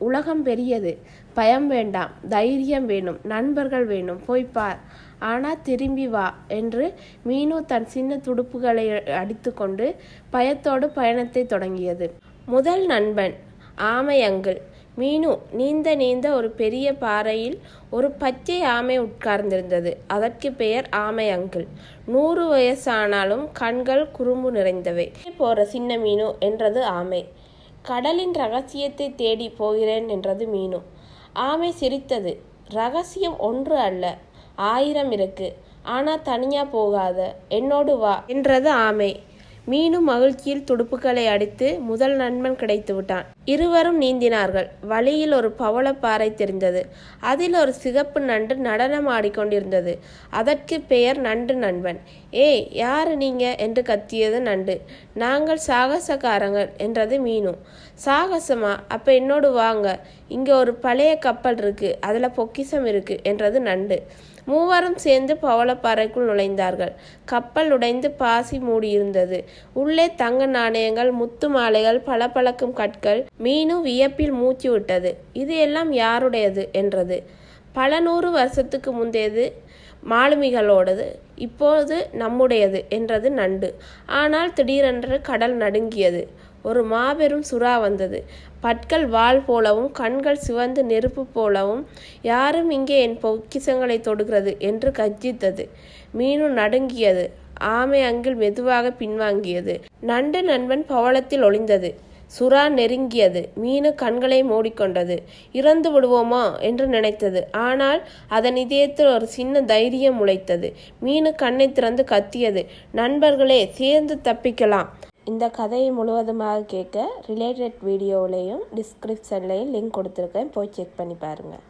உலகம் பெரியது, பயம் வேண்டாம், தைரியம் வேணும், நண்பர்கள் வேணும், போய் பார், ஆனால் திரும்பி வா என்று மீனு தன் சின்ன துடுப்புகளை அடித்து கொண்டு பயத்தோடு பயணத்தை தொடங்கியது. முதல் நண்பன் ஆமை அங்கிள். மீனு நீந்த நீந்த ஒரு பெரிய பாறையில் ஒரு பச்சை ஆமை உட்கார்ந்திருந்தது. அதற்கு பெயர் ஆமை அங்கிள். 100 வயசானாலும் கண்கள் குறும்பு நிறைந்தவை. போற சின்ன மீனு என்றது ஆமை. கடலின் ரகசியத்தை தேடி போகிறேன் என்றது மீனு. ஆமை சிரித்தது. ரகசியம் 1 அல்ல, 1000 இருக்கு. ஆனா தனியா போகாத, என்னோடு வா என்றது ஆமை. மீனு மகிழ்ச்சியில் துடுப்புகளை அடித்து முதல் நண்பன் கிடைத்து விட்டான். இருவரும் நீந்தினார்கள். வழியில் ஒரு பவளப்பாறை தெரிந்தது. அதில் ஒரு சிகப்பு நண்டு நடனம் ஆடிக்கொண்டிருந்தது. அதற்கு பெயர் நண்டு நண்பன். ஏய், யாரு நீங்க என்று கத்தியது நண்டு. நாங்கள் சாகசக்காரங்கள் என்றது மீனு. சாகசமா? அப்ப என்னோடு வாங்க, இங்க ஒரு பழைய கப்பல் இருக்கு, அதுல பொக்கிஷம் இருக்கு என்றது நண்டு. மூவரும் சேர்ந்து பவளப்பாறைக்குள் நுழைந்தார்கள். கப்பல் உடைந்து பாசி மூடியிருந்தது. உள்ளே தங்க நாணயங்கள், முத்து மாலைகள், பளபளக்கும் கற்கள். மீனு வியப்பில் மூச்சு விட்டது. இது எல்லாம் யாருடையது என்றது. பல 100 வருஷத்துக்கு முந்தையது மாலுமிகளோடது, இப்போது நம்முடையது என்றது நண்டு. ஆனால் திடீரென்று கடல் நடுங்கியது. ஒரு மாபெரும் சுறா வந்தது. பற்கள் வாள் போலவும் கண்கள் சிவந்து நெருப்பு போலவும். யாரும் இங்கே என் பொக்கிஷங்களை தொடுகிறது என்று கர்ஜித்தது. மீனு நடுங்கியது. ஆமை அங்கிள் மெதுவாக பின்வாங்கியது. நண்டு நண்பன் பவளத்தில் ஒளிந்தது. சுறா நெருங்கியது. மீனு கண்களை மூடிக்கொண்டது. இறந்து விடுவோமா என்று நினைத்தது. ஆனால் அதன் இதயத்தில் ஒரு சின்ன தைரியம் முளைத்தது. மீனு கண்ணை திறந்து கத்தியது. நண்பர்களே, சேர்ந்து தப்பிக்கலாம். இந்த கதையை முழுவதுமாக கேட்க ரிலேட்டட் வீடியோவிலையும் டிஸ்கிரிப்ஷன்லையும் லிங்க் கொடுத்துருக்கேன், போய் செக் பண்ணி பாருங்கள்.